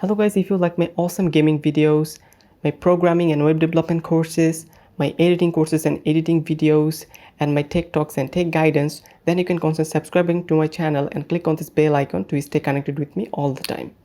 Hello guys, if you like my awesome gaming videos, my programming and web development courses, my editing courses and editing videos, and my tech talks and tech guidance, then you can consider subscribing to my channel and click on this bell icon to stay connected with me all the time.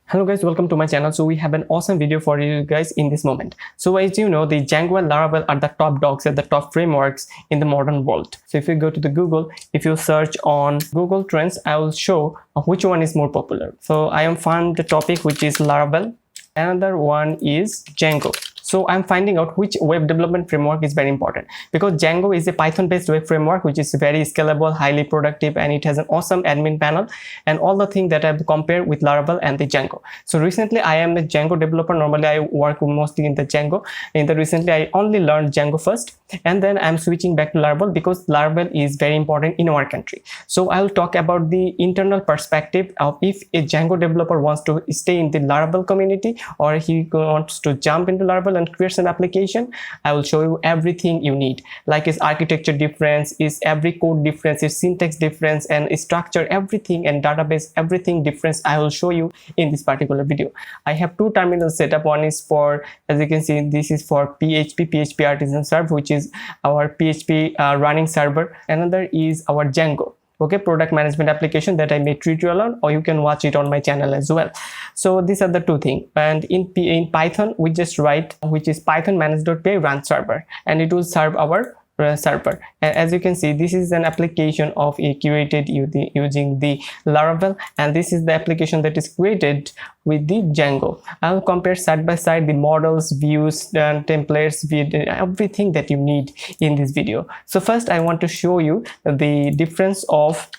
Hello guys, welcome to my channel. So we have an awesome video for you guys in this moment. So as you know, the Django and Laravel are the top dogs and the top frameworks in the modern world. So if you go to the Google, if you search on Google Trends, I will show which one is more popular. So I am found the topic which is Laravel. Another one is Django. So I'm finding out which web development framework is very important, because Django is a Python based web framework which is very scalable, highly productive, and it has an awesome admin panel and all the things that I've compared with Laravel and the Django. So recently I am a Django developer. Normally I work mostly in the Django. Recently I only learned Django first, and then I'm switching back to Laravel because Laravel is very important in our country. So I'll talk about the internal perspective of if a Django developer wants to stay in the Laravel community or he wants to jump into Laravel and create an application. I will show you everything you need, like is architecture difference, is every code difference, is syntax difference, and structure, everything, and database, everything difference. I will show you in this particular video. I have two terminals set up. One is for, as you can see, this is for PHP artisan server, which is our PHP running server. Another is our Django, okay, product management application that I made tutorial on, or you can watch it on my channel as well. So these are the two things. And in Python we just write, which is python manage.py run server, and it will serve our server. And as you can see, this is an application of created using the Laravel, and this is the application that is created with the Django. I'll compare side by side the models, views, and templates, everything that you need in this video. So first I want to show you the difference of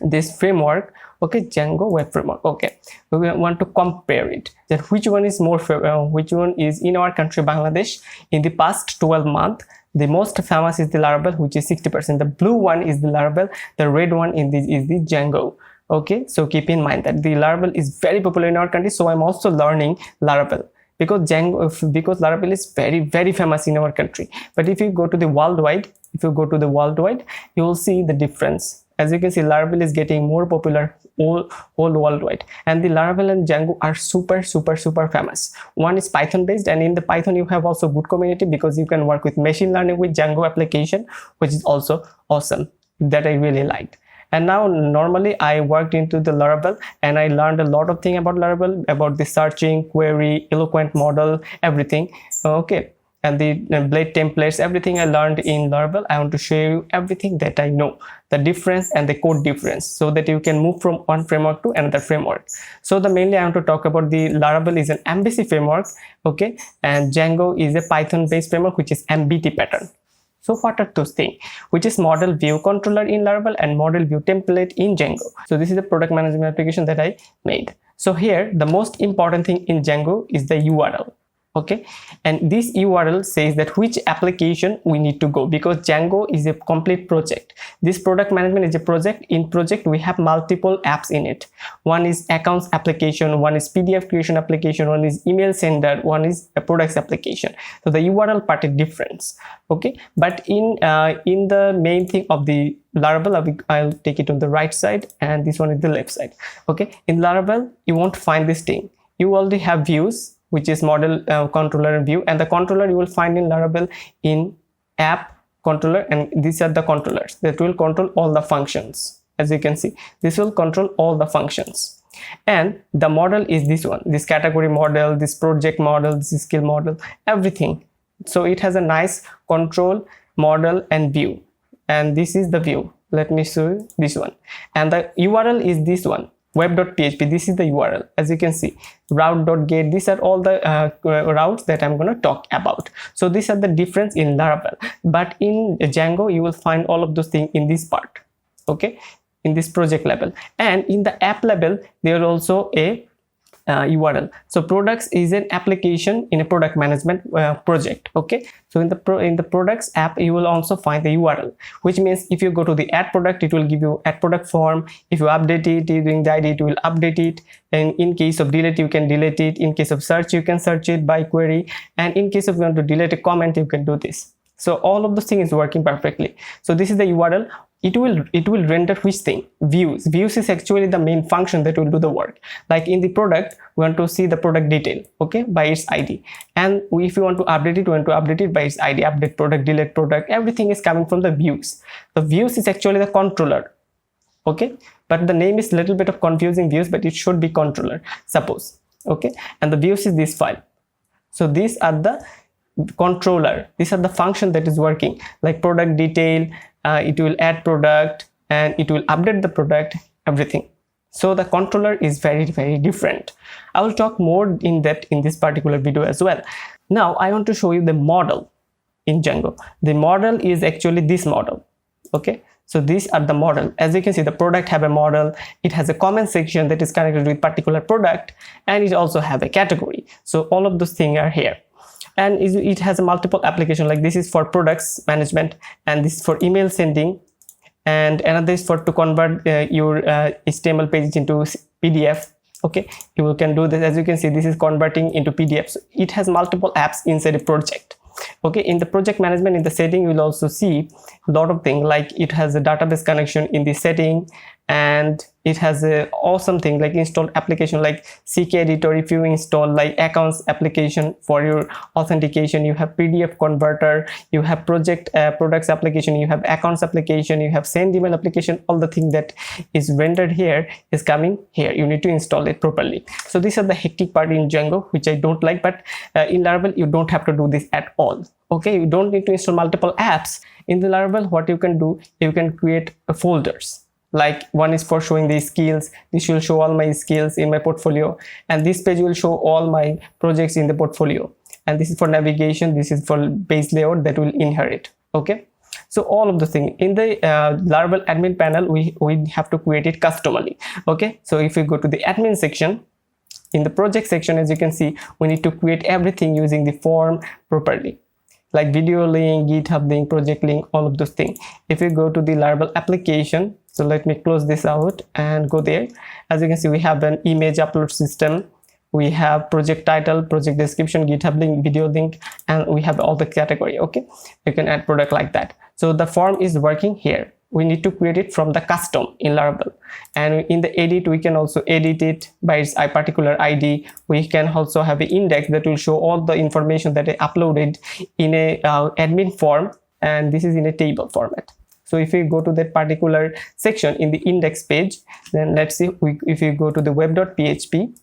this framework, okay, Django web framework. Okay, we want to compare it, that which one is more which one is in our country Bangladesh in the past 12 months. The most famous is the Laravel, which is 60%. The blue one is the Laravel, the red one is the Django. Okay, so keep in mind that the Laravel is very popular in our country, so I'm also learning Laravel because Laravel is very famous in our country. But if you go to the worldwide, you will see the difference. As you can see, Laravel is getting more popular whole worldwide, and the Laravel and Django are super famous. One is Python based, and in the Python you have also good community because you can work with machine learning with Django application, which is also awesome, that I really liked. And now normally I worked into the Laravel and I learned a lot of things about Laravel, about the searching, query, eloquent model, everything. Okay, and the blade templates, everything I learned in Laravel. I want to show you everything that I know, the difference and the code difference, so that you can move from one framework to another framework. So mainly I want to talk about the Laravel is an MVC framework, okay, and Django is a Python based framework which is MBT pattern. So what are those things? Which is model view controller in Laravel and model view template in Django. So this is the product management application that I made. So here the most important thing in Django is the URL. Okay, and this URL says that which application we need to go, because Django is a complete project. This product management is a project. In project we have multiple apps in it. One is accounts application, one is PDF creation application, one is email sender, one is a products application. So the URL part is different. Okay, but in the main thing of the Laravel, I'll take it on the right side and this one is the left side. Okay, in Laravel you won't find this thing. You already have views, which is model controller and view, and the controller you will find in Laravel in app controller, and these are the controllers that will control all the functions. As you can see, this will control all the functions. And the model is this one, this category model, this project model, this skill model, everything. So it has a nice control, model, and view, and this is the view. Let me show you this one, and the URL is this one, web.php. This is the URL. As you can see, route.get, these are all the routes that I'm going to talk about. So these are the difference in Laravel, but in Django you will find all of those things in this part, okay, in this project level. And in the app level there is also a URL. So products is an application in a product management project. Okay, so in the products app you will also find the URL, which means if you go to the add product, it will give you add product form. If you update it using the ID, it will update it, and in case of delete you can delete it. In case of search you can search it by query, and in case of you want to delete a comment you can do this. So all of the thing is working perfectly. So this is the URL. it will render which thing? Views is actually the main function that will do the work. Like in the product, we want to see the product detail, okay, by its ID, and if you want to update it, we want to update it by its ID. Update product, delete product, everything is coming from the views. The views is actually the controller, okay, but the name is a little bit of confusing, views, but it should be controller, suppose, okay. And the views is this file. So these are the controller, these are the function that is working, like product detail, it will add product and it will update the product, everything. So the controller is very different. I will talk more in depth in this particular video as well. Now I want to show you the model in Django. The model is actually this model, okay. So these are the model. As you can see, the product have a model, it has a comment section that is connected with particular product, and it also have a category. So all of those things are here, and it has a multiple application, like this is for products management, and this is for email sending, and another is for to convert your HTML pages into PDF, okay. You can do this. As you can see, this is converting into PDF. So it has multiple apps inside a project, okay. In the project management, in the setting, you will also see a lot of things, like it has a database connection in the setting, and it has a awesome thing like installed application like CK editor. If you install like accounts application for your authentication, you have PDF converter, you have project products application, you have accounts application, you have send email application. All the thing that is rendered here is coming here. You need to install it properly. So these are the hectic part in Django, which I don't like, but in Laravel you don't have to do this at all, okay. You don't need to install multiple apps. In the Laravel, what you can do, you can create folders. Like one is for showing the skills. This will show all my skills in my portfolio, and this page will show all my projects in the portfolio, and this is for navigation, this is for base layout that will inherit, okay. So all of the thing in the Laravel admin panel, we have to create it customally, okay. So if you go to the admin section, in the project section, as you can see, we need to create everything using the form properly, like video link, GitHub link, project link, all of those things. If you go to the Laravel application, so let me close this out and go there. As you can see, we have an image upload system, we have project title, project description, GitHub link, video link, and we have all the category, okay. You can add product like that. So the form is working here. We need to create it from the custom in Laravel, and in the edit, we can also edit it by its particular ID. We can also have an index that will show all the information that I uploaded in a admin form, and this is in a table format. So if you go to that particular section in the index page, then let's see, if you go to the web.php,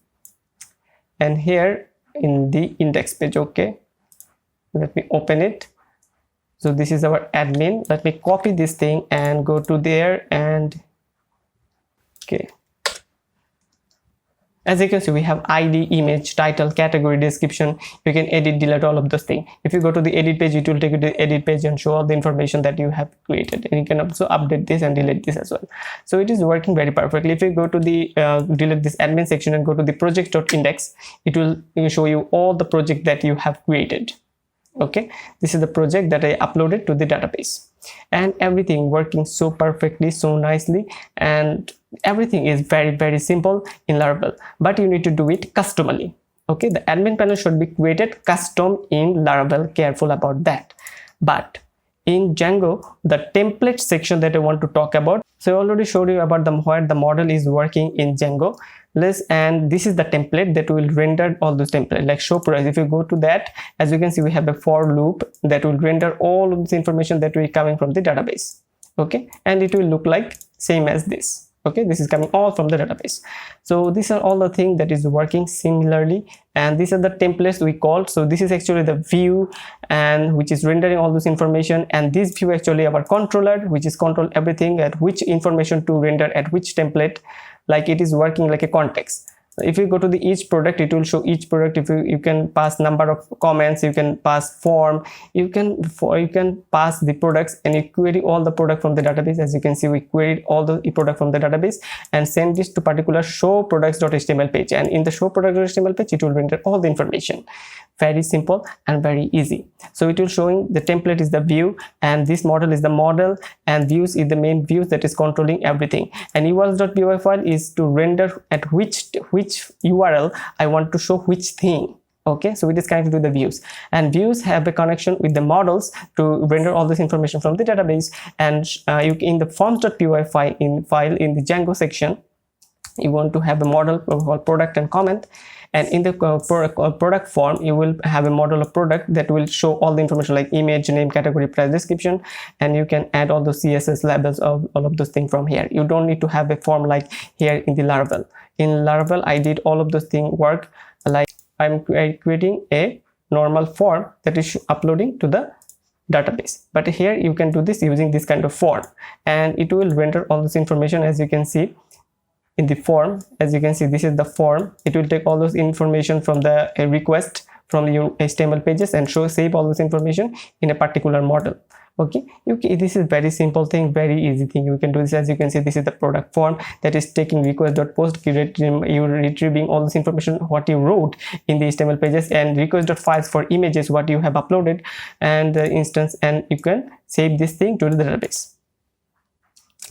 and here in the index page, okay, let me open it. So this is our admin. Let me copy this thing and go to there, and okay. As you can see, we have ID, image, title, category, description. You can edit, delete, all of those things. If you go to the edit page, it will take you to the edit page and show all the information that you have created, and you can also update this and delete this as well. So it is working very perfectly. If you go to the delete this admin section and go to the project.index, it will show you all the project that you have created, okay. This is the project that I uploaded to the database, and everything working so perfectly, so nicely, and everything is very simple in Laravel, but you need to do it customally, okay. The admin panel should be created custom in Laravel, careful about that. But in Django, the template section that I want to talk about, so I already showed you about where the model is working in Django. And this is the template that will render all those templates, like show price. If you go to that, as you can see, we have a for loop that will render all of this information that will be coming from the database, okay, and it will look like same as this, okay. This is coming all from the database. So these are all the things that is working similarly, and these are the templates we called. So this is actually the view, and which is rendering all this information, and this view actually our controller, which is control everything at which information to render at which template, like it is working like a context. If you go to the each product, it will show each product. If you can pass number of comments, you can pass form, you can pass the products, and you query all the product from the database. As you can see, we queried all the product from the database and send this to particular show products.html page, and in the show product.html page, it will render all the information. Very simple and very easy. So it will showing the template is the view, and this model is the model, and views is the main views that is controlling everything, and evals.py file is to render at which URL I want to show which thing, Okay, so it is connected to the views, and views have a connection with the models to render all this information from the database. And you in the forms.py file in the Django section, you want to have a model called product and comment, and in the product form you will have a model of product that will show all the information like image, name, category, price, description, and you can add all those CSS labels of all of those things from here. You don't need to have a form like here in the Laravel. In Laravel I did all of those things work like I'm creating a normal form that is uploading to the database, but here you can do this using this kind of form, and it will render all this information. As you can see in the form, as you can see, this is the form. It will take all those information from the request from your HTML pages and save all this information in a particular model. Okay, this is very simple thing, very easy thing. You can do this. As you can see, this is the product form that is taking request.post, you're retrieving all this information what you wrote in the HTML pages, and request.files for images what you have uploaded and the instance, and you can save this thing to the database.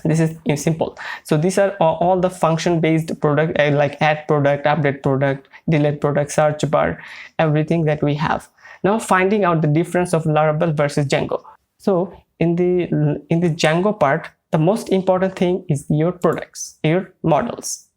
This is simple. So these are all the function based product like add product, update product, delete product, search bar, everything that we have. Now finding out the difference of Laravel versus Django. So in the Django part, the most important thing is your products, your models.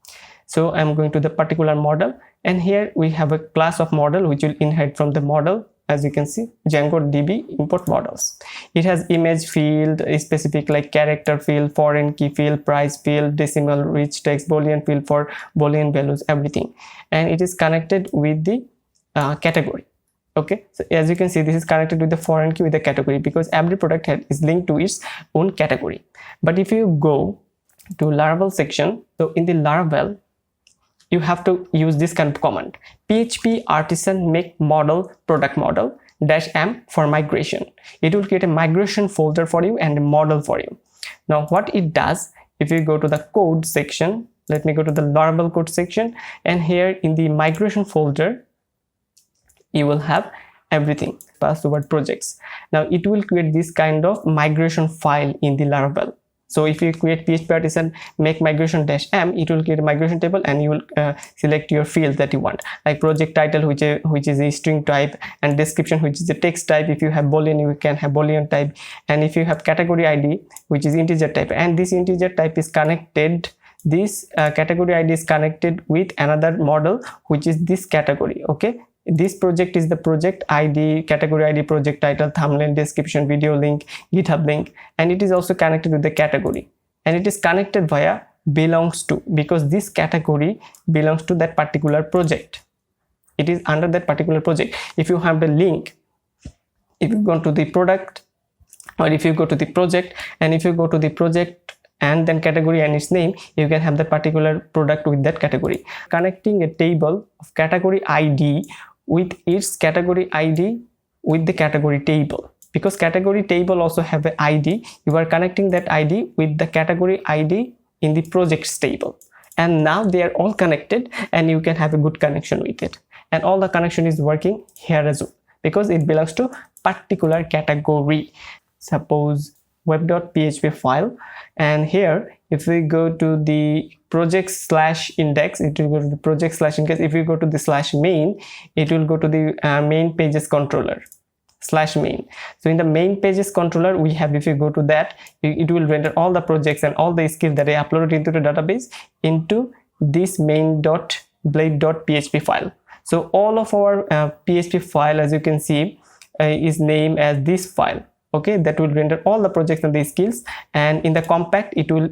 So I'm going to the particular model, and here we have a class of model which will inherit from the model. As you can see, Django DB import models. It has image field, a specific like character field, foreign key field, price field, decimal, rich text, boolean field for boolean values, everything, and it is connected with the category. Okay, so as you can see, this is connected with the foreign key with the category because every product is linked to its own category. But if you go to Laravel section, so in the Laravel you have to use this kind of command: php artisan make model product model -m for migration. It will create a migration folder for you and a model for you. Now what it does, if you go to the code section, let me go to the Laravel code section, and here in the migration folder you will have everything passed over projects. Now it will create this kind of migration file in the Laravel. So if you create php artisan make migration -m, it will create a migration table, and you will select your field that you want, like project title which is a string type, and description which is a text type. If you have boolean, you can have boolean type, and if you have category id which is integer type, and this integer type is connected, this category id is connected with another model which is this category. Okay, this project is the project id, category id, project title, thumbnail, description, video link, github link, and it is also connected with the category, and it is connected via belongs to, because this category belongs to that particular project. It is under that particular project. If you have the link, if you go to the product, or if you go to the project, and if you go to the project and then category and its name, you can have that particular product with that category. Connecting a table of category id with its category id with the category table, because category table also have an id. You are connecting that id with the category id in the projects table, and now they are all connected, and you can have a good connection with it, and all the connection is working here as well because it belongs to particular category. Suppose web.php file, and here if we go to the project/index, it will go to the project/index. If you go to the /main, it will go to the main pages controller /main. So in the main pages controller we have, if you go to that, it will render all the projects and all the skills that I uploaded into the database into this main.blade.php file. So all of our PHP file, as you can see, is named as this file. Okay, that will render all the projects and the skills, and in the compact it will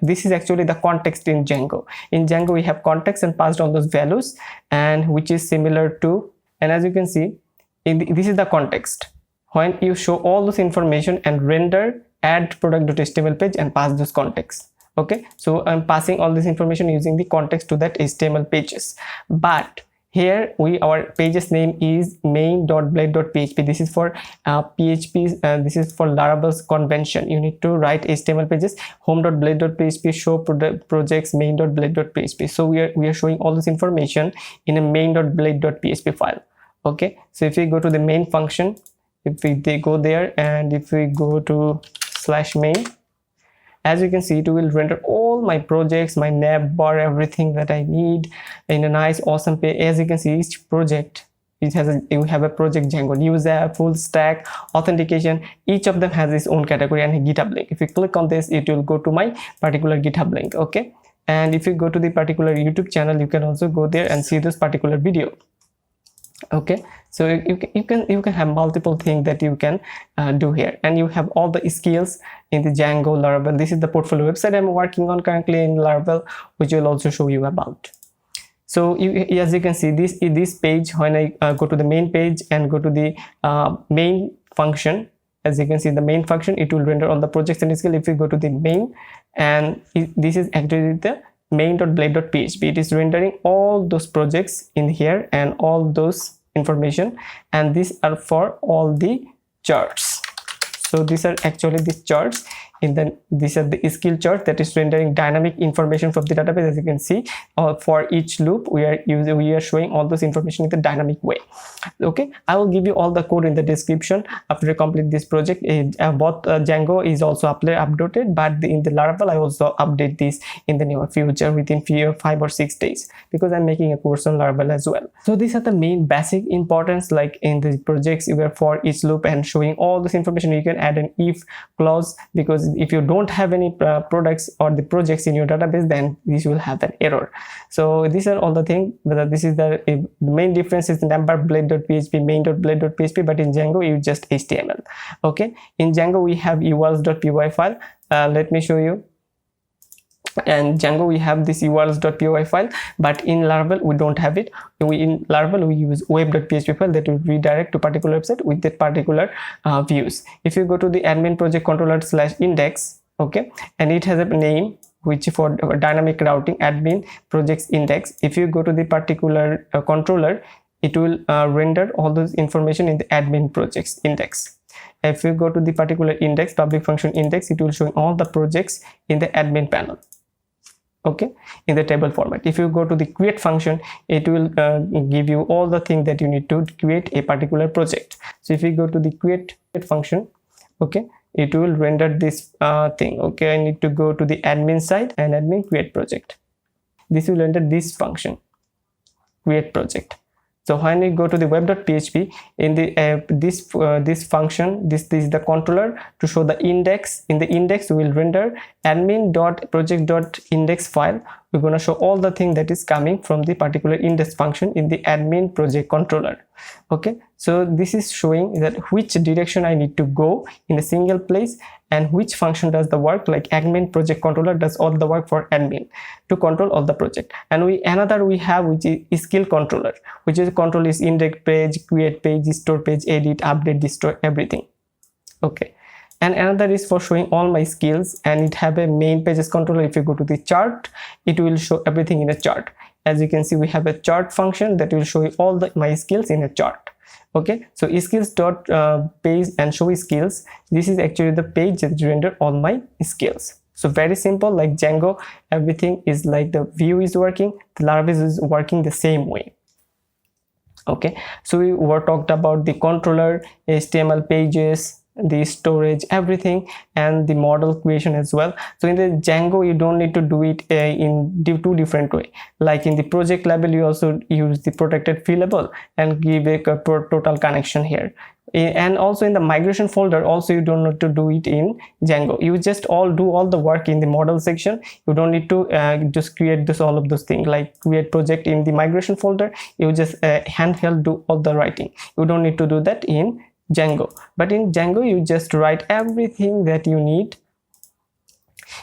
this is actually the context in Django. In Django we have context and passed on those values, and which is similar to, and as you can see this is the context when you show all this information and render add product.html page and pass those contexts. Okay, so I'm passing all this information using the context to that HTML pages, but here our pages name is main.blade.php. This is for PHP, this is for Laravel's convention. You need to write HTML pages home.blade.php, show projects main.blade.php. So we are showing all this information in a main.blade.php file. Okay, so if we go to the main function, if they go there, and if we go to /main, as you can see, it will render all my projects, my nav bar, everything that I need in a nice awesome page. As you can see, each project it has you have a project Django news app, full stack, authentication. Each of them has its own category and a GitHub link. If you click on this, it will go to my particular GitHub link. Okay, and if you go to the particular YouTube channel, you can also go there and see this particular video. Okay, so you can have multiple things that you can do here, and you have all the skills in the Django, Laravel. This is the portfolio website I'm working on currently in Laravel, which will also show you about. So as you can see, this page, when I go to the main page and go to the main function, as you can see the main function, it will render all the projects and skills. If you go to the main, and this is actually the main.blade.php, it is rendering all those projects in here and all those information, and these are for all the charts. So these are actually the charts. These are the skill chart that is rendering dynamic information from the database. As you can see, for each loop we are showing all those information in the dynamic way. Okay, I will give you all the code in the description after you complete this project. Both Django is also updated, but in the Laravel I also update this in the near future within 5 or 6 days, because I'm making a course on Laravel as well. So these are the main basic importance, like in the projects you are for each loop and showing all this information. You can add an if clause, because if you don't have any products or the projects in your database, then this will have an error. So these are all the things. Whether this is the main difference is the number blade.php, main.blade.php, but in Django you just HTML. Okay, in Django we have urls.py file. Let me show you. And Django we have this urls.py file, but in Laravel we don't have it. In Laravel we use web.php file that will redirect to particular website with that particular views. If you go to the admin project controller/index, okay, and it has a name which for dynamic routing admin projects index. If you go to the particular controller, it will render all those information in the admin projects index. If you go to the particular index, public function index, it will show all the projects in the admin panel. Okay, in the table format. If you go to the create function, it will give you all the things that you need to create a particular project. So if you go to the create function, okay, it will render this thing. Okay, I need to go to the admin side and admin create project. This will render this function, create project. So when we go to the web.php, in the this function, this is the controller to show the index. In the index we will render admin.project.index file. We're going to show all the thing that is coming from the particular index function in the admin project controller. Okay, so this is showing that which direction I need to go in a single place and which function does the work, like admin project controller does all the work for admin to control all the project. And another we have, which is skill controller, which is control is index page, create page, store page, edit, update, destroy, everything. Okay, and another is for showing all my skills, and it have a main pages controller. If you go to the chart, it will show everything in a chart. As you can see, we have a chart function that will show you all my skills in a chart. Okay, so skills dot page and show skills, this is actually the page that render all my skills. So very simple, like Django, everything is like the view is working, the Laravel is working the same way. Okay, so we were talked about the controller, HTML pages, the storage, everything, and the model creation as well. So in the Django you don't need to do it in two different way. Like in the project level you also use the protected field label and give a total connection here. And also in the migration folder also you don't need to do it in Django. You just do all the work in the model section. You don't need to just create all of those things like create project in the migration folder. You just handheld do all the writing. You don't need to do that in Django. But in Django you just write everything that you need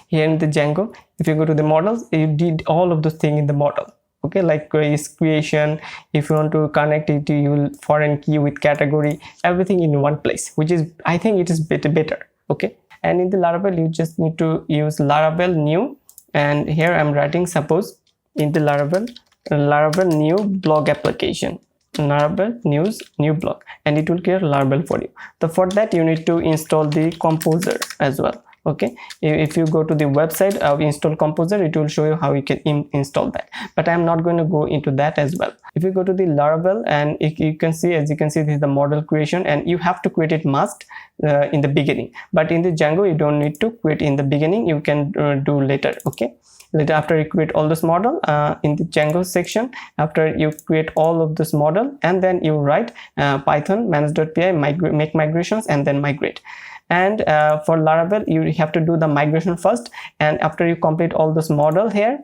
here in the Django. If you go to the models, you did all of those things in the model. Okay, like creation, if you want to connect it to your foreign key with category, everything in one place, which is, I think it is better. Okay, and in the Laravel you just need to use Laravel new, and here I'm writing, suppose in the Laravel new blog application, Laravel news new blog, and it will create Laravel for you. So for that you need to install the composer as well. Okay, if you go to the website of install composer, it will show you how you can install that, but I'm not going to go into that as well. If you go to the Laravel, and you can see, as you can see, this is the model creation, and you have to create it must in the beginning, but in the Django you don't need to create in the beginning, you can do later. Okay, later, after you create all this model in the Django section, after you create all of this model, and then you write Python manage.py make migrations and then migrate. And for Laravel, you have to do the migration first, and after you complete all this model here,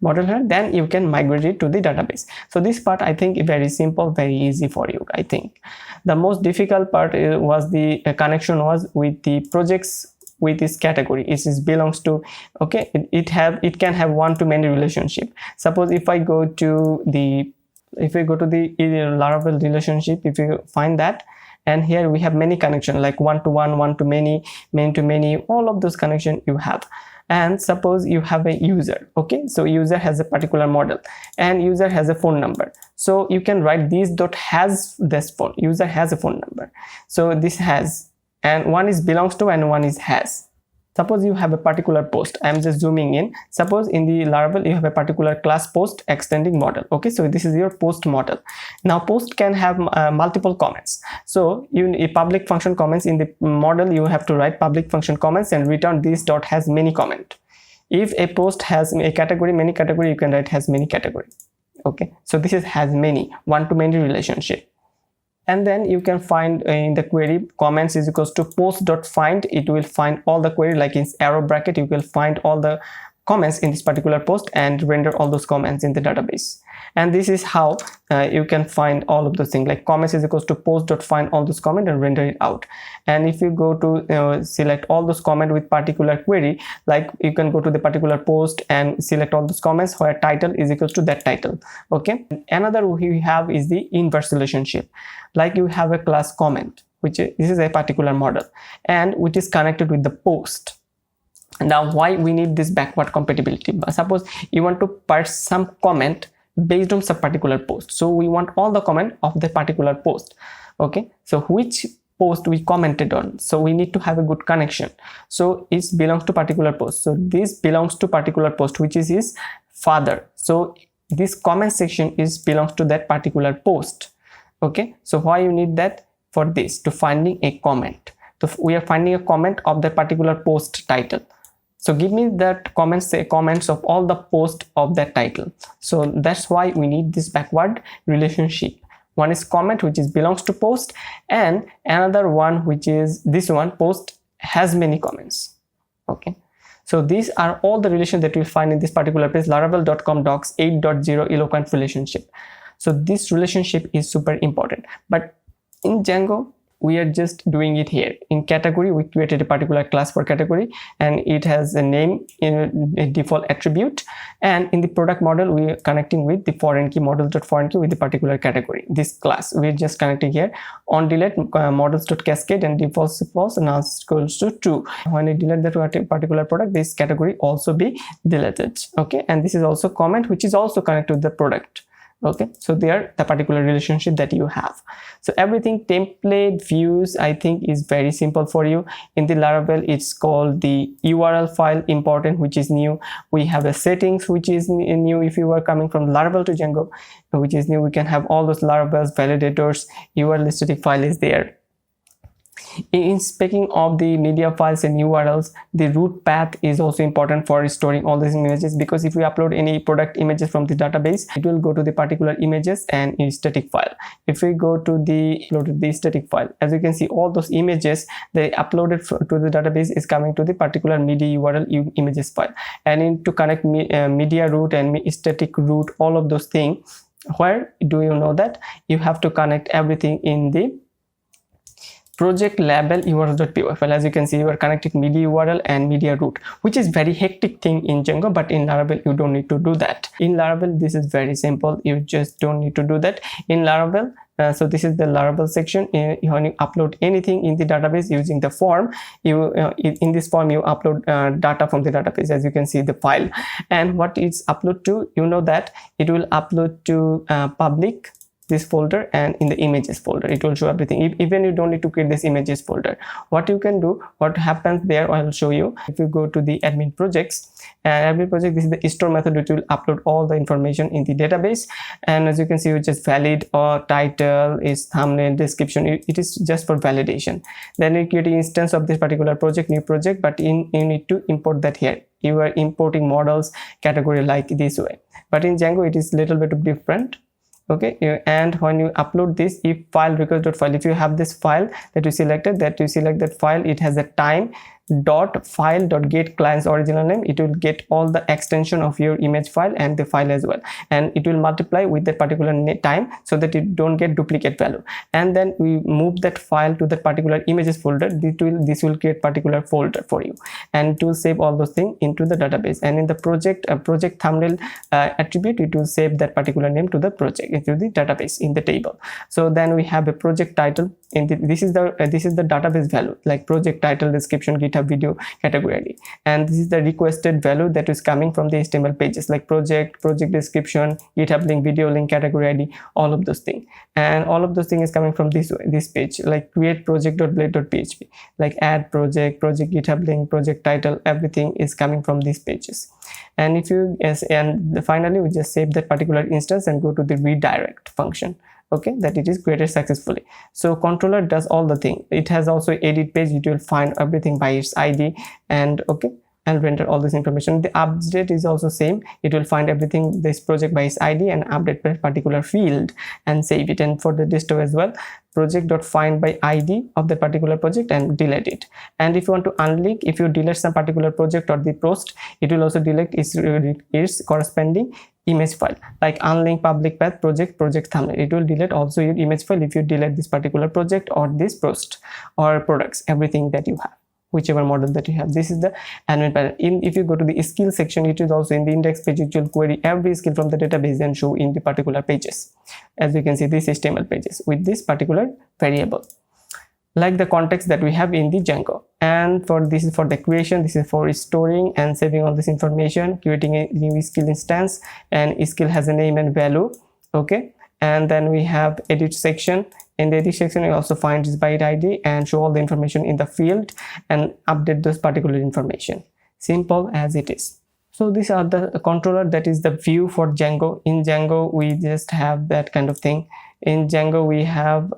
then you can migrate it to the database. So this part I think very simple, very easy for you. I think the most difficult part was the connection was with the projects with this category. It belongs to, okay, it can have one-to-many relationship. Suppose if I go to the Laravel relationship, if you find that, and here we have many connection like one-to-one, one-to-many, many-to-many, all of those connection you have. And suppose you have a user, okay, so user has a particular model and user has a phone number, so you can write these dot has this phone, user has a phone number, so this has, and one is belongs to and one is has. Suppose you have a particular post, I'm just zooming in. Suppose in the Laravel you have a particular class post extending model. Okay, so this is your post model. Now post can have multiple comments, so you need public function comments. In the model you have to write public function comments and return this dot has many comment. If a post has a category, many category, you can write has many category. Okay, so this is has many, one-to-many relationship. And then you can find in the query comments is equals to post.find. It will find all the query, like in arrow bracket, you will find all the comments in this particular post and render all those comments in the database. And this is how you can find all of those things, like comments is equals to post.find all those comment and render it out. And if you go to select all those comment with particular query, like you can go to the particular post and select all those comments where title is equals to that title. Okay, another we have is the inverse relationship. Like you have a class comment, which this is a particular model and which is connected with the post. Now why we need this backward compatibility? Suppose you want to parse some comment based on some particular post, so we want all the comment of the particular post. Okay, so which post we commented on, so we need to have a good connection, so it belongs to particular post, so this belongs to particular post which is his father, so this comment section is belongs to that particular post. Okay, so why you need that? For this, to finding a comment, so we are finding a comment of the particular post title, so give me that comments of all the post of that title. So that's why we need this backward relationship. One is comment which is belongs to post, and another one which is this one, post has many comments. Okay, so these are all the relations that you'll find in this particular page, laravel.com docs 8.0 eloquent relationship. So this relationship is super important, but in Django we are just doing it here. In category, we created a particular class for category and it has a name in a default attribute, and in the product model we are connecting with the foreign key models.foreign key with the particular category. This class we're just connecting here on delete models.cascade and default false and now equals to true. When I delete that particular product, this category also be deleted. Okay, and this is also comment which is also connected with the product. Okay, so they are the particular relationship that you have. So everything template views I think is very simple for you. In the Laravel it's called the URL file important, which is new. We have a settings which is new. If you are coming from Laravel to Django, which is new, we can have all those Laravel's validators. URL static file is there. In speaking of the media files and URLs, the root path is also important for storing all these images, because if we upload any product images from the database, it will go to the particular images and in static file. If we go to the static file, as you can see, all those images they uploaded to the database is coming to the particular media URL images file. And to connect media root and static root, all of those things, where do you know that you have to connect everything in the project label urls.py file. As you can see, you are connecting media URL and media root, which is very hectic thing in Django, but in Laravel you don't need to do that. In Laravel this is very simple, you just don't need to do that in Laravel. So this is the Laravel section. When you upload anything in the database using the form, in this form you upload data from the database. As you can see the file, and what it's upload to, you know that it will upload to public this folder, and in the images folder it will show everything. Even you don't need to create this images folder. What you can do, what happens there, I will show you. If you go to the admin projects, and admin project, this is the store method which will upload all the information in the database. And as you can see, it's just valid, or title is thumbnail, description, it is just for validation. Then you create an instance of this particular project, new project, but you need to import that here. You are importing models category like this way, but in Django it is little bit different. Okay, and when you upload this, if file request.file, if you have this file that you selected, that you select that file, it has a time dot file dot get client's original name, it will get all the extension of your image file and the file as well, and it will multiply with that particular time so that you don't get duplicate value. And then we move that file to that particular images folder. This will create particular folder for you, and it will save all those things into the database. And in the project thumbnail attribute, it will save that particular name to the project, into the database in the table. So then we have a project title. This is the database value, like project title, description, GitHub video, category ID. And this is the requested value that is coming from the HTML pages, like project description, GitHub link, video link, category ID, all of those things. And all of those things is coming from this page, like create project.blade.php, like add project GitHub link, project title, everything is coming from these pages. And if you and finally we just save that particular instance and go to the redirect function. Okay, that it is created successfully. So controller does all the thing. It has also edit page, it will find everything by its ID, and okay, and render all this information. The update is also same, it will find everything, this project by its ID, and update per particular field and save it. And for the distro as well, project.find by ID of the particular project and delete it. And if you want to unlink, if you delete some particular project or the post, it will also delete its corresponding image file, like unlink public path project thumbnail, it will delete also your image file if you delete this particular project or this post or products, everything that you have, whichever model that you have. This is the admin panel. If you go to the skill section, it is also in the index page, it will query every skill from the database and show in the particular pages. As you can see, these HTML pages with this particular variable, like the context that we have in the Django. And for this is for the creation, this is for storing and saving all this information, creating a new skill instance, and skill has a name and value. Okay, and then we have edit section. In the edit section, you also find this byte ID and show all the information in the field and update those particular information. Simple as it is. So these are the controller, that is the view for Django. In Django we just have that kind of thing. In Django we have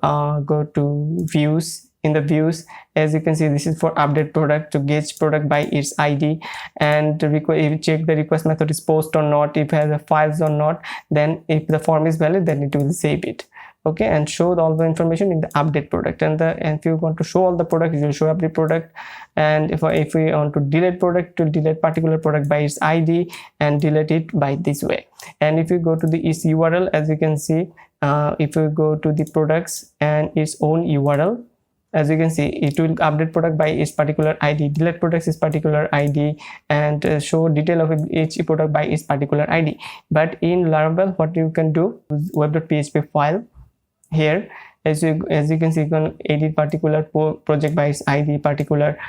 go to views. In the views, as you can see, this is for update product, to gauge product by its ID, and if you check the request method is post or not, if it has a files or not, then if the form is valid, then it will save it. Okay, and show all the information in the update product. And if you want to show all the product, it will show every product. And if we want to delete product, to delete particular product by its ID and delete it by this way. And if you go to the its URL, as you can see, if you go to the products and its own URL, as you can see, it will update product by its particular ID, delete products is particular ID, and show detail of each product by its particular ID. But in Laravel, what you can do, web.php file here, as you can see, you can edit particular project by its ID, particular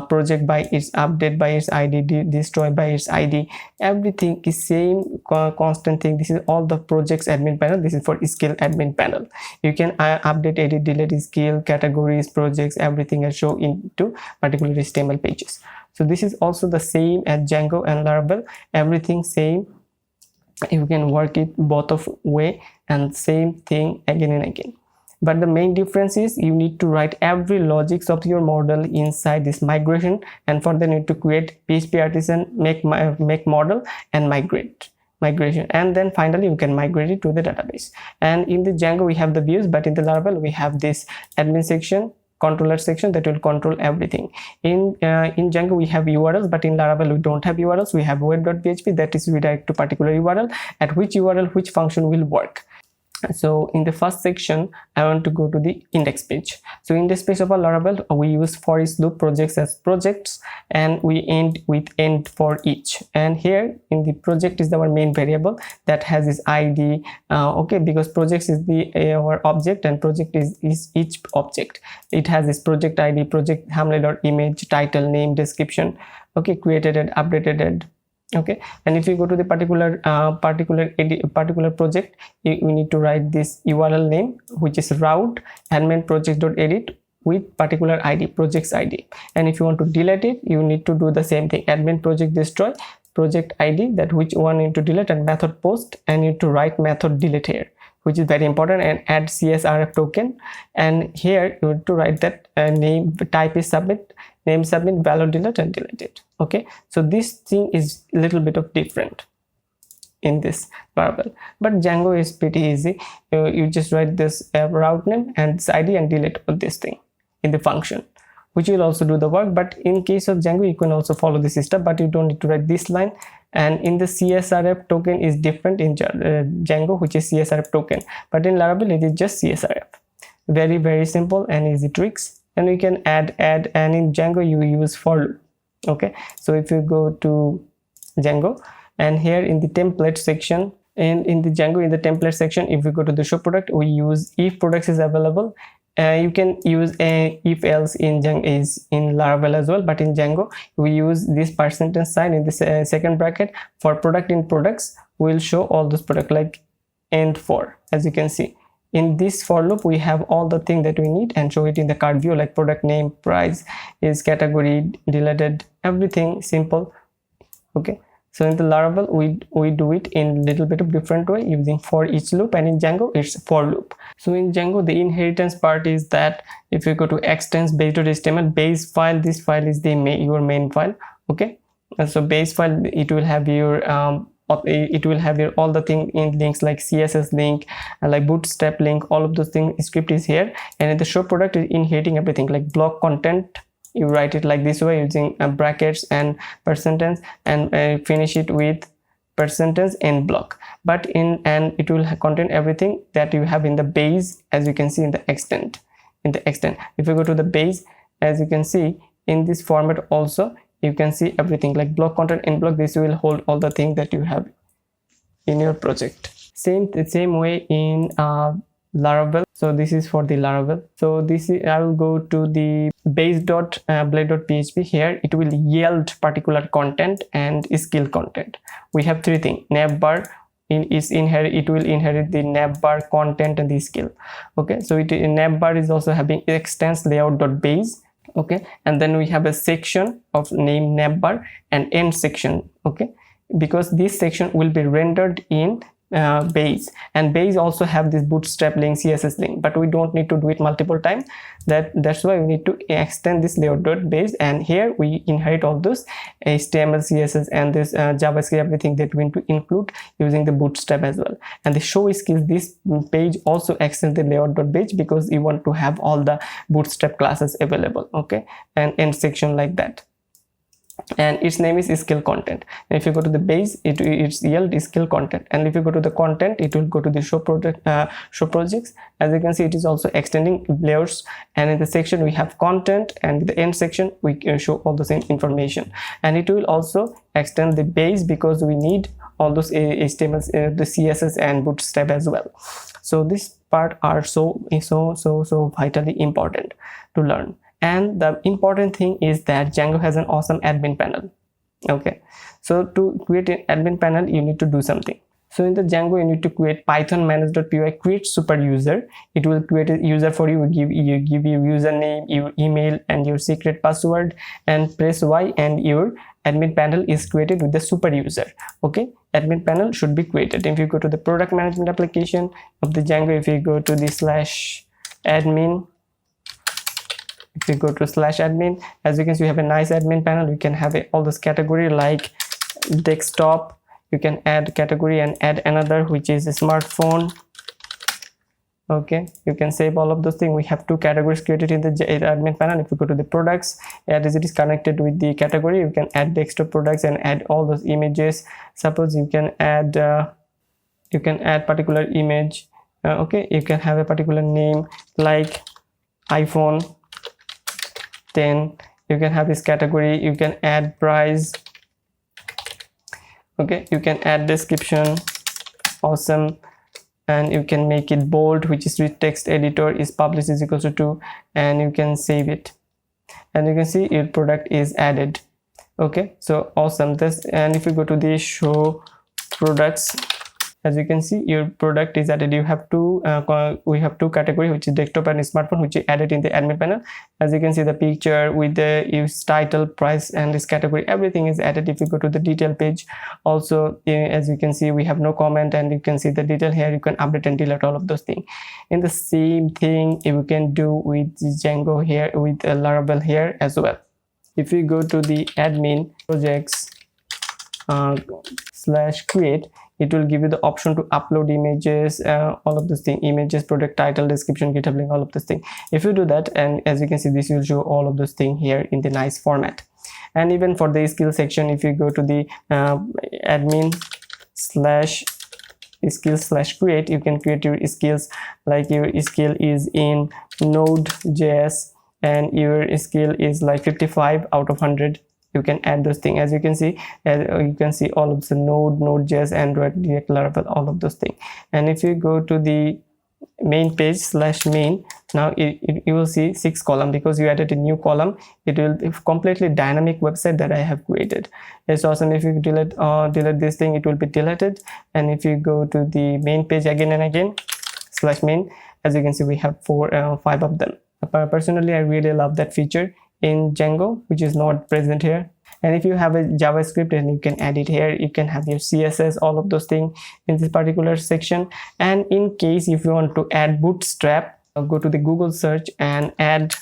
project by its update by its ID, destroy by its ID. Everything is same constant thing. This is all the projects admin panel. This is for skill admin panel. You can update, edit, delete skill, categories, projects, everything are show into particular HTML pages. So this is also the same as Django and Laravel. Everything same. You can work it both of way and same thing again and again. But the main difference is you need to write every logics of your model inside this migration, and for that you need to create PHP artisan, make model and migration, and then finally you can migrate it to the database. And in the Django we have the views, but in the Laravel we have this admin section, controller section that will control everything. In Django we have URLs, but in Laravel we don't have URLs. We have web.php that is redirect to particular URL, at which URL which function will work. So in the first section I want to go to the index page. So in this page of our Laravel we use for each loop projects as projects, and we end with end for each. And here in the project is our main variable that has this ID. Okay, because projects is the our object and project is each object. It has this project ID, project thumbnail or image, title, name, description. Okay, created and updated Okay, and if you go to the particular project, we need to write this URL name, which is route admin project.edit with particular ID, project's ID. And if you want to delete it, you need to do the same thing, admin project destroy project ID, that which one you need to delete, and method post, and you need to write method delete here, which is very important, and add CSRF token. And here you need to write that name type is submit, name submit, value delete, and delete it. Okay, so this thing is a little bit of different in this Laravel, but Django is pretty easy. You just write this route name and this ID and delete all this thing in the function, which will also do the work. But in case of Django, you can also follow this step, but you don't need to write this line. And in the CSRF token is different in Django, which is CSRF token, but in Laravel it is just CSRF. Very simple and easy tricks. And we can add, and in Django you use for loop. Okay, so if you go to Django, and here in the template section, and in the Django, in the template section, if we go to the show product, we use if products is available. You can use a if else in Django is in Laravel as well, but in Django we use this percentage sign in this second bracket for product. In products we'll show all those product like end for. As you can see, in this for loop we have all the thing that we need and show it in the card view, like product name, price, is category, deleted, everything simple. Okay, so in the Laravel we do it in little bit of different way using for each loop, and in Django it's for loop. So in Django the inheritance part is that if you go to extends base.html base file, this file is the your main file. Okay, and so base file, it will have your all the thing in links like CSS link, like bootstrap link, all of those things script is here. And in the show product is inheriting everything like block content. You write it like this way using brackets and percentage, and finish it with percentage end block. But and it will contain everything that you have in the base, as you can see in the extent. If you go to the base, as you can see in this format also, you can see everything like block content, end block. This will hold all the things that you have in your project. Same way in Laravel. So this is for the Laravel. So this is, I will go to the base.blade.php. Here it will yield particular content and skill content. We have three things. Navbar it will inherit the navbar, content, and the skill. Okay, so navbar is also having extends layout.base. Okay, and then we have a section of name navbar and end section. Okay, because this section will be rendered in base, and base also have this bootstrap link, CSS link, but we don't need to do it multiple times. That's why we need to extend this layout.base, and here we inherit all those HTML, CSS, and this JavaScript, everything that we need to include using the bootstrap as well. And the show skills, this page also extends the layout.base because you want to have all the bootstrap classes available. Okay, and end section like that. And its name is skill content. And if you go to the base, it's yield skill content, and if you go to the content, it will go to the show projects. As you can see, it is also extending layers, and in the section we have content, and in the end section we show all the same information. And it will also extend the base because we need all those HTML, the CSS, and bootstrap as well. So this part are so vitally important to learn. And the important thing is that Django has an awesome admin panel. Okay, so to create an admin panel, you need to do something. So in the Django, you need to create python manage.py create super user. It will create a user for you. Give you username, your email, and your secret password, and press Y, and your admin panel is created with the super user. Okay, admin panel should be created. If you go to the product management application of the Django, if you go to the /admin, if you go to /admin, as you can see, you have a nice admin panel. You can have all this category like desktop. You can add category and add another, which is a smartphone. Okay, you can save all of those things. We have two categories created in the admin panel. If you go to the products, as it is connected with the category, you can add desktop products and add all those images. Suppose you can add particular image. Okay, you can have a particular name like iPhone 10. You can have this category. You can add price. Okay, you can add description. Awesome. And you can make it bold, which is with text editor is published is equals to 2, and you can save it, and you can see your product is added. Okay, so awesome. This, and if you go to the show products, as you can see, your product is added. You have two we have two category, which is desktop and smartphone, which is added in the admin panel. As you can see, the picture with the use title, price, and this category, everything is added. If you go to the detail page, also as you can see, we have no comment, and you can see the detail here. You can update and delete all of those things. In the same thing you can do with Django here, with Laravel here as well. If you go to the admin projects /create, it will give you the option to upload images, all of those things, images, product title, description, GitHub link, all of those things. If you do that, and as you can see, this will show all of those things here in the nice format. And even for the skill section, if you go to the admin /skills/create, you can create your skills, like your skill is in Node.js and your skill is like 55 out of 100. You can add those things. As you can see, all of the Node.js, Android, React, Laravel, all of those things. And if you go to the main page /main, now you will see 6 column, because you added a new column. It will be completely dynamic website that I have created. It's awesome. If you delete this thing, it will be deleted. And if you go to the main page again and again /main, as you can see, we have 5 of them. Personally, I really love that feature in Django, which is not present here. And if you have a JavaScript, and you can add it here, you can have your CSS, all of those things in this particular section. And in case if you want to add Bootstrap, go to the Google search and add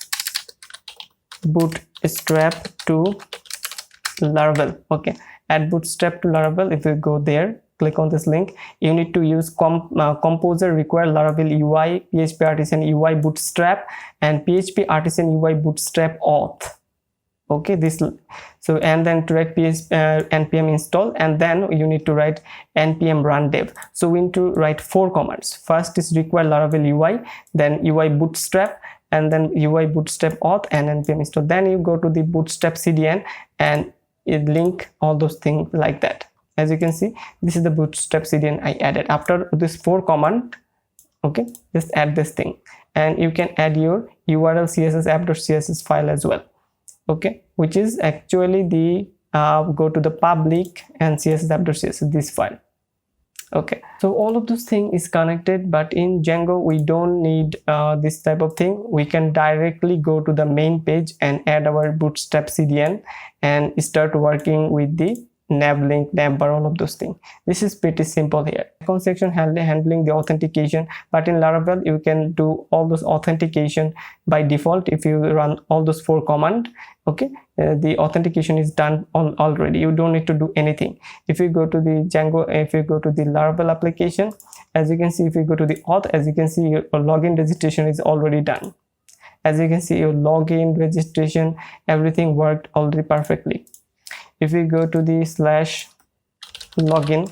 Bootstrap to Laravel. Okay, add Bootstrap to Laravel. If you go there, click on this link, you need to use composer require Laravel UI, PHP Artisan UI Bootstrap, and PHP Artisan UI Bootstrap auth. Okay, this, so, and then to write npm install, and then you need to write npm run dev. So we need to write 4 commands. First is require Laravel UI, then UI Bootstrap, and then UI Bootstrap auth, and npm install. Then you go to the Bootstrap CDN and it link all those things like that. As you can see, this is the Bootstrap CDN I added. After this 4 command, okay, just add this thing, and you can add your URL CSS app.css file as well. Okay, which is actually the go to the public and CSS app.css, this file. Okay, so all of those things is connected, but in Django we don't need this type of thing. We can directly go to the main page and add our Bootstrap CDN and start working with the nav link, navbar, all of those things. This is pretty simple here. Account section handling the authentication, but in Laravel you can do all those authentication by default. If you run all those 4 commands, okay, the authentication is done already. You don't need to do anything. If you go to the Django, if you go to the Laravel application, as you can see, if you go to the auth, as you can see, your login registration is already done. As you can see, your login registration, everything worked already perfectly. If we go to the /login,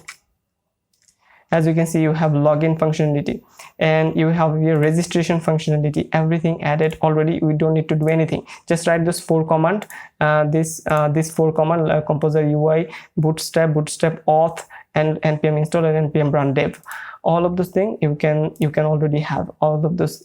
as you can see, you have login functionality and you have your registration functionality, everything added already. We don't need to do anything. Just write this 4 command, this 4 command, composer UI, bootstrap auth, and npm install and npm run dev. All of those things you can already have all of those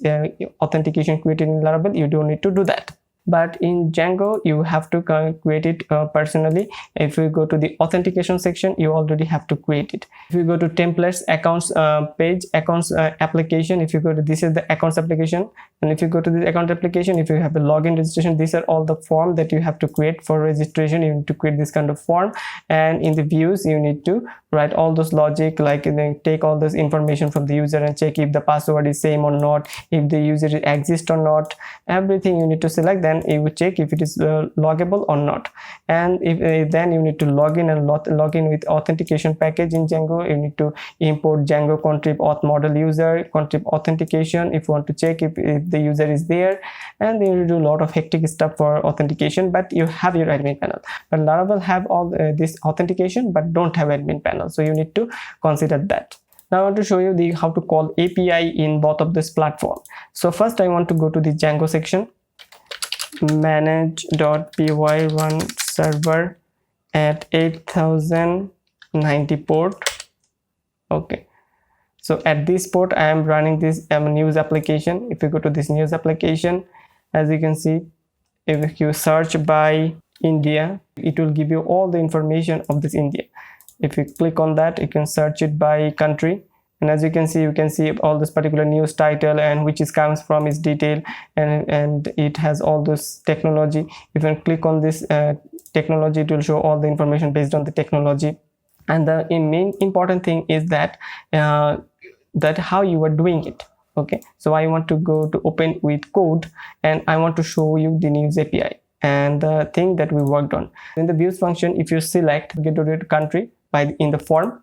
authentication created in Laravel. You don't need to do that. But in Django you have to create it personally. If you go to the authentication section, you already have to create it. If you go to templates, accounts page, accounts application, if you go to, this is the accounts application, and if you go to the account application, if you have a login registration, these are all the form that you have to create for registration. You need to create this kind of form, and in the views you need to write all those logic, like then take all this information from the user and check if the password is same or not, if the user exists or not, everything you need to select. Then you will check if it is loggable or not, and if then you need to log in and log in with authentication package in Django. You need to import Django contrib auth model user, contrib authentication if you want to check if the user is there, and then you do a lot of hectic stuff for authentication. But you have your admin panel. But Laravel have all this authentication but don't have admin panel, so you need to consider that. Now I want to show you how to call API in both of this platform. So first I want to go to the Django section, manage.py run server at 8090 port. Okay, so at this port I am running this news application. If you go to this news application, as you can see, if you search by India, it will give you all the information of this India. If you click on that, you can search it by country, and as you can see all this particular news title and which is comes from its detail, and it has all this technology. If you click on this technology, it will show all the information based on the technology. And the main important thing is that that how you are doing it. Okay, so I want to go to open with code, and I want to show you the news API and the thing that we worked on. In the views function, if you select get to the country by in the form,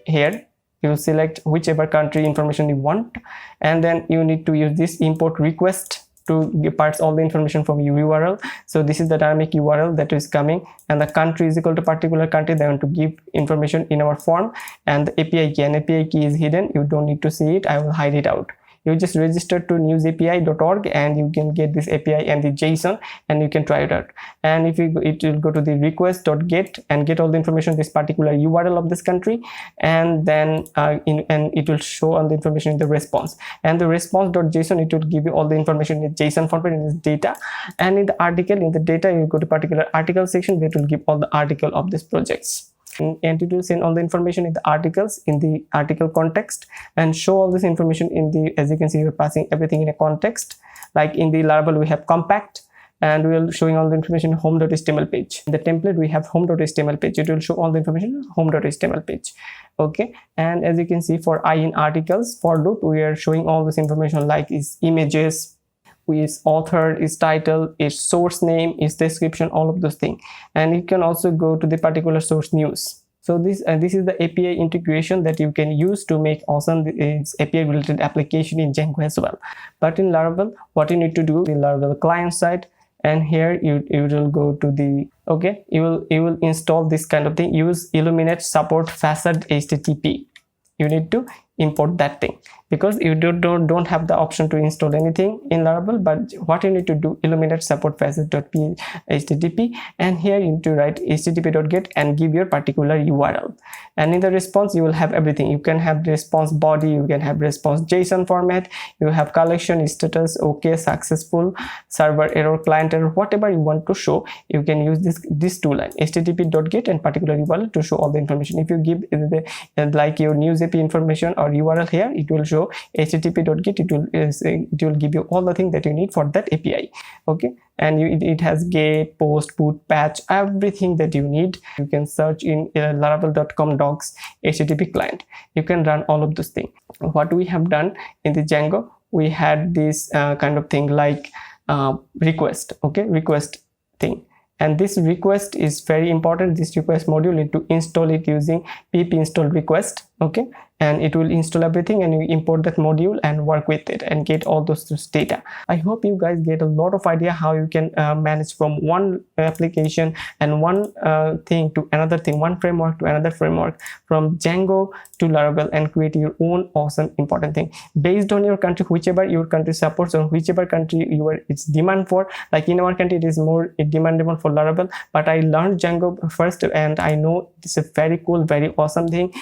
here you select whichever country information you want, and then you need to use this import request to parse all the information from your URL. So this is the dynamic URL that is coming, and the country is equal to particular country. They want to give information in our form, and the API key, and API key is hidden. You don't need to see it. I will hide it out. You just register to newsapi.org and you can get this API and the JSON, and you can try it out. And if you go, it will go to the request.get and get all the information this particular URL of this country, and then and it will show all the information in the response, and the response.json, it will give you all the information in JSON format in this data. And in the article, in the data, you go to particular article section that will give all the article of this projects, and it will send all the information in the articles in the article context and show all this information in the, as you can see, you're passing everything in a context. Like in the Laravel we have compact, and we are showing all the information in home.html page. In the template we have home.html page. It will show all the information in home.html page. Okay, and as you can see, for I in articles for loop, we are showing all this information like is images, is author, is title, is source name, is description, all of those things. And you can also go to the particular source news. So this is the API integration that you can use to make awesome API related application in Django as well. But in Laravel, what you need to do, the Laravel client side, and here you will go to the, okay, you will install this kind of thing. Use Illuminate support facet HTTP. You need to import that thing, because you don't have the option to install anything in Laravel. But what you need to do, Illuminate support facet.http, and here you need to write http.get and give your particular URL. And in the response, you will have everything. You can have the response body, you can have response JSON format, you have collection status, okay, successful, server error, client error, whatever you want to show. You can use this two line, http.get and particular URL, to show all the information. If you give the like your news API information or URL here, it will show http.get. It will give you all the things that you need for that API. Okay, and it has get, post, put, patch, everything that you need. You can search in laravel.com docs http client. You can run all of those things. What we have done in the Django, we had this kind of thing like request. Okay, request thing. And this request is very important. This request module, need to install it using pip install request. Okay, and it will install everything, and you import that module and work with it and get all those data. I hope you guys get a lot of idea how you can manage from one application and one thing to another thing, one framework to another framework, from Django to Laravel, and create your own awesome important thing based on your country, whichever your country supports or whichever country it's demand for. Like in our country, it is more demandable for Laravel, but I learned Django first, and I know it's a very cool, very awesome thing.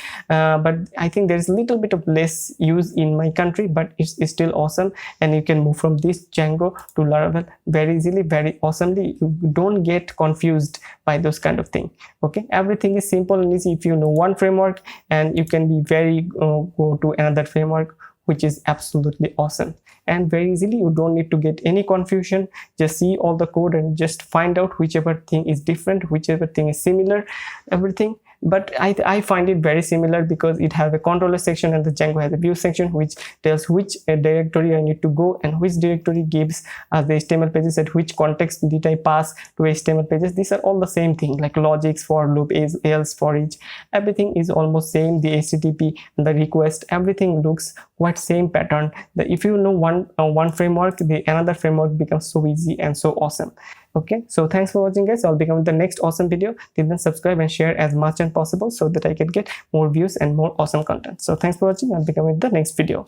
But I think there is a little bit of less use in my country, but it's still awesome, and you can move from this Django to Laravel very easily, very awesomely. You don't get confused by those kind of thing. Okay, everything is simple and easy if you know one framework, and you can be very go to another framework, which is absolutely awesome and very easily. You don't need to get any confusion. Just see all the code and just find out whichever thing is different, whichever thing is similar, everything. But I find it very similar because it has a controller section and the Django has a view section, which tells which directory I need to go and which directory gives the HTML pages, at which context did I pass to HTML pages. These are all the same thing, like logics, for loop, else, for each. Everything is almost same. The HTTP, the request, everything looks quite same pattern. That if you know one framework, the another framework becomes so easy and so awesome. Okay, so thanks for watching, guys. I'll become with the next awesome video. Till then, subscribe and share as much as possible so that I can get more views and more awesome content. So thanks for watching. I'll become with the next video.